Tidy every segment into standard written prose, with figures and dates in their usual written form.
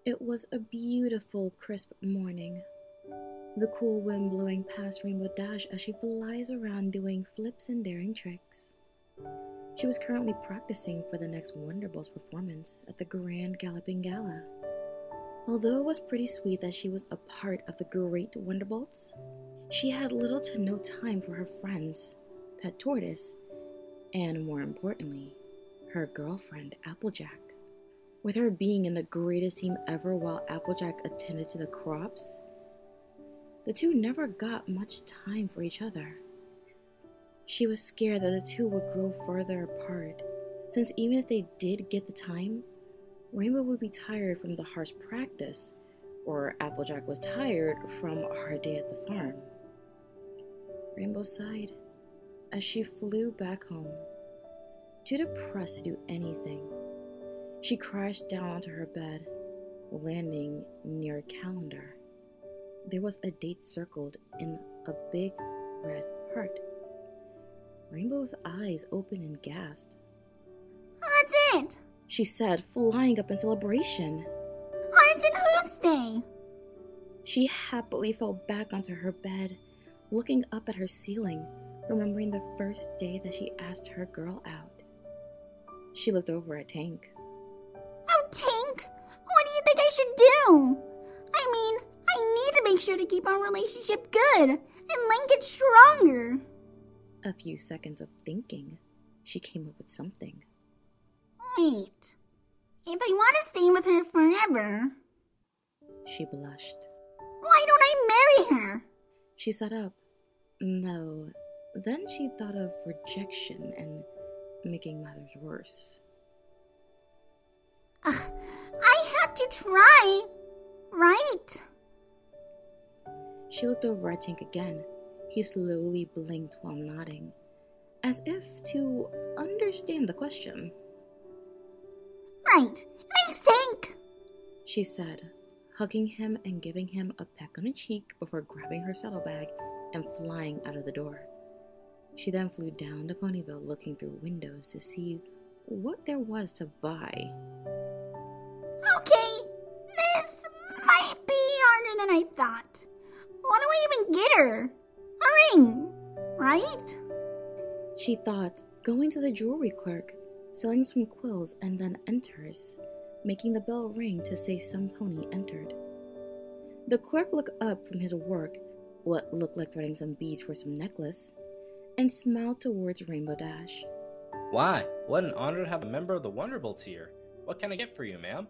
It was a beautiful, crisp morning. The cool wind blowing past Rainbow Dash as she flies around doing flips and daring tricks. She was currently practicing for the next Wonderbolts performance at the Grand Galloping Gala. Although it was pretty sweet that she was a part of the great Wonderbolts, she had little to no time for her friends, Pet Tortoise, and more importantly, her girlfriend Applejack. With her being in the greatest team ever while Applejack attended to the crops, the two never got much time for each other. She was scared that the two would grow further apart, since even if they did get the time, Rainbow would be tired from the harsh practice, or Applejack was tired from a hard day at the farm. Rainbow sighed as she flew back home. Too depressed to do anything, she crashed down onto her bed, landing near a calendar. There was a date circled in a big red heart. Rainbow's eyes opened and gasped. That's it! She said, flying up in celebration. Hearts and Hooves Day! She happily fell back onto her bed, looking up at her ceiling, remembering the first day that she asked her girl out. She looked over at Tank. Oh, Tank! What do you think I should do? I mean, I need to make sure to keep our relationship good and link it stronger. A few seconds of thinking, she came up with something. Wait. If I want to stay with her forever... She blushed. Why don't I marry her? She sat up. No. Then she thought of rejection and making matters worse. I have to try, right? She looked over at Tank again. He slowly blinked while nodding, as if to understand the question. Right. Thanks, Tank, she said, hugging him and giving him a peck on the cheek before grabbing her saddlebag and flying out of the door. She then flew down to Ponyville looking through windows to see what there was to buy. Okay, this might be harder than I thought. What do I even get her? A ring, right? She thought, going to the jewelry clerk, selling some quills, and then enters, making the bell ring to say some pony entered. The clerk looked up from his work, what looked like threading some beads for some necklace, and smiled towards Rainbow Dash. Why, what an honor to have a member of the Wonderbolts here. What can I get for you, ma'am?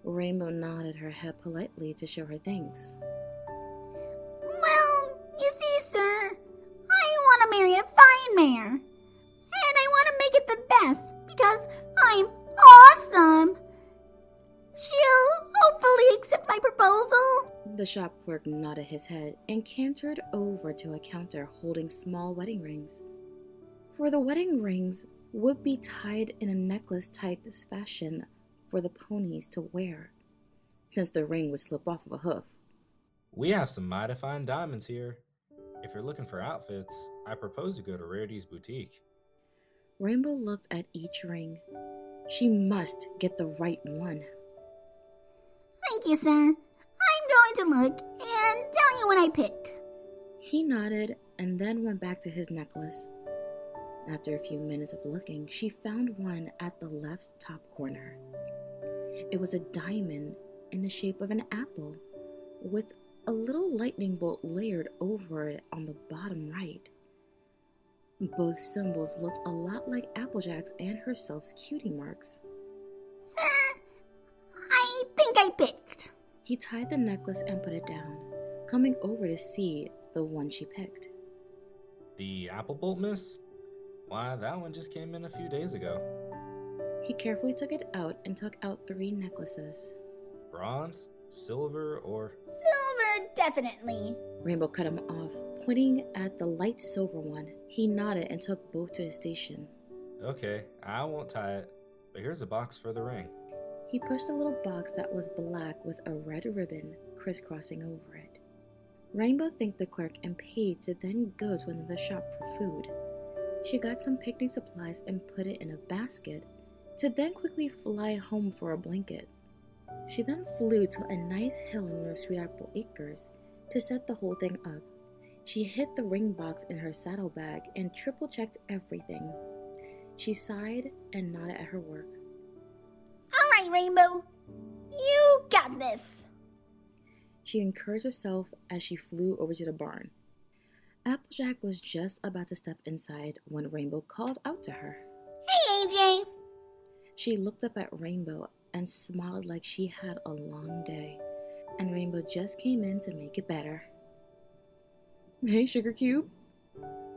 Rainbow nodded her head politely to show her thanks. Well, you see, sir, I want to marry a fine mare. And I want to make it the best because I'm awesome. She'll hopefully accept my proposal. The shop clerk nodded his head and cantered over to a counter holding small wedding rings. For the wedding rings would be tied in a necklace type fashion for the ponies to wear, since the ring would slip off of a hoof. We have some mighty fine diamonds here. If you're looking for outfits, I propose to go to Rarity's boutique. Rainbow looked at each ring. She must get the right one. Thank you, sir. I'm going to look and tell you when I pick. He nodded and then went back to his necklace. After a few minutes of looking, she found one at the left top corner. It was a diamond in the shape of an apple, with a little lightning bolt layered over it on the bottom right. Both symbols looked a lot like Applejack's and herself's cutie marks. Sir, I think I picked. He tied the necklace and put it down, coming over to see the one she picked. The apple bolt, miss? Why, that one just came in a few days ago. He carefully took it out and took out 3 necklaces. Bronze, silver, or... Silver, definitely. Rainbow cut him off, pointing at the light silver one. He nodded and took both to his station. Okay, I won't tie it, but here's a box for the ring. He pushed a little box that was black with a red ribbon crisscrossing over it. Rainbow thanked the clerk and paid to then go to another shop for food. She got some picnic supplies and put it in a basket to then quickly fly home for a blanket. She then flew to a nice hill near Sweet Apple Acres to set the whole thing up. She hid the ring box in her saddlebag and triple-checked everything. She sighed and nodded at her work. All right, Rainbow. You got this. She encouraged herself as she flew over to the barn. Applejack was just about to step inside when Rainbow called out to her. Hey, AJ. She looked up at Rainbow and smiled like she had a long day, and Rainbow just came in to make it better. Hey, Sugar Cube.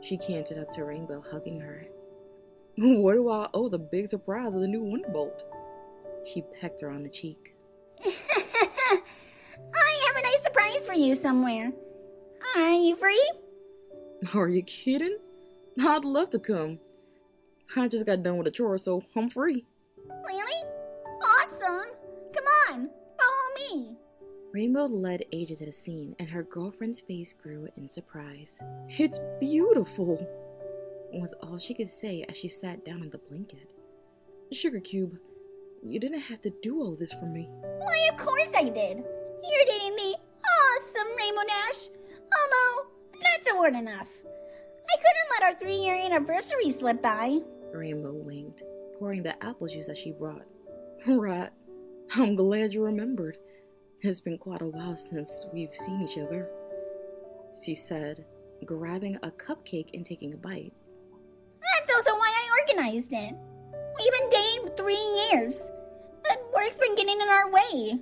She cantered up to Rainbow, hugging her. What do I owe the big surprise of the new Wonderbolt? She pecked her on the cheek. I have a nice surprise for you somewhere. Are you free? Are you kidding? I'd love to come. I just got done with a chore, so I'm free. Really? Awesome. Come on, follow me. Rainbow led AJ to the scene, and her girlfriend's face grew in surprise. It's beautiful, was all she could say as she sat down on the blanket. Sugar Cube, you didn't have to do all this for me. Why, of course I did. You're dating the awesome Rainbow Dash. Although, not to word enough. I couldn't let our 3-year anniversary slip by. Rainbow winked, pouring the apple juice that she brought. Right. I'm glad you remembered. It's been quite a while since we've seen each other, she said, grabbing a cupcake and taking a bite. That's also why I organized it. We've been dating for 3 years, but work's been getting in our way.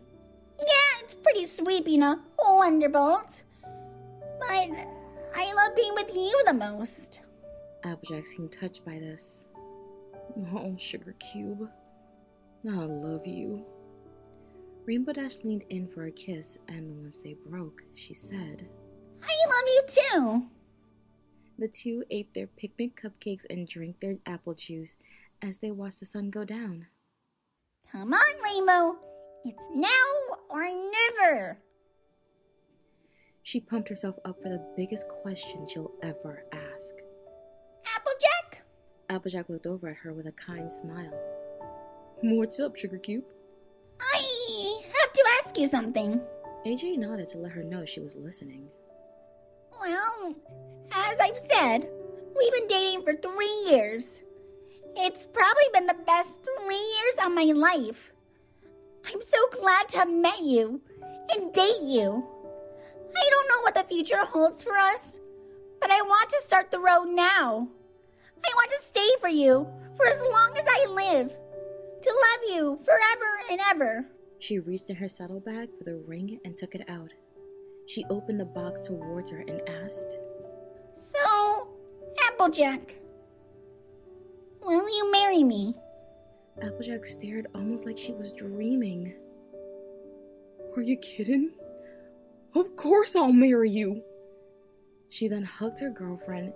Yeah, it's pretty sweet being a Wonderbolt, but I love being with you the most. Applejack seemed touched by this. Oh, Sugar Cube, I love you. Rainbow Dash leaned in for a kiss, and once they broke, she said, I love you too. The two ate their picnic cupcakes and drank their apple juice as they watched the sun go down. Come on, Rainbow. It's now or never. She pumped herself up for the biggest question she'll ever ask. Applejack? Applejack looked over at her with a kind smile. What's up, Sugar Cube? I have to ask you something. AJ nodded to let her know she was listening. Well, as I've said, we've been dating for 3 years. It's probably been the best 3 years of my life. I'm so glad to have met you and date you. I don't know what the future holds for us, but I want to start the road now. I want to stay for you for as long as I live, to love you forever and ever. She reached in her saddlebag for the ring and took it out. She opened the box towards her and asked, So, Applejack, will you marry me? Applejack stared almost like she was dreaming. Are you kidding? Of course I'll marry you. She then hugged her girlfriend,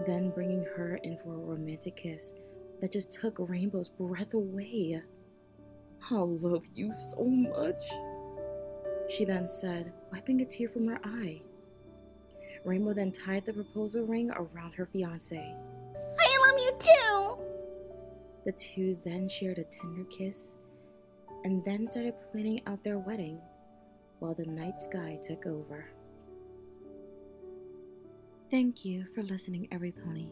then bringing her in for a romantic kiss that just took Rainbow's breath away. I love you so much, she then said, wiping a tear from her eye. Rainbow then tied the proposal ring around her fiancé. I love you too. The two then shared a tender kiss and then started planning out their wedding while the night sky took over. Thank you for listening, every pony.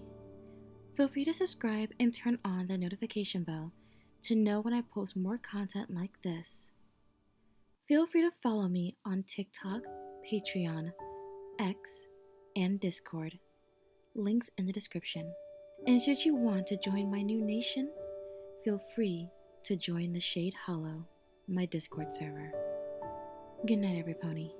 Feel free to subscribe and turn on the notification bell to know when I post more content like this. Feel free to follow me on TikTok, Patreon, X, and Discord. Links in the description. And should you want to join my new nation, feel free to join the Shade Hollow, my Discord server. Good night, every pony.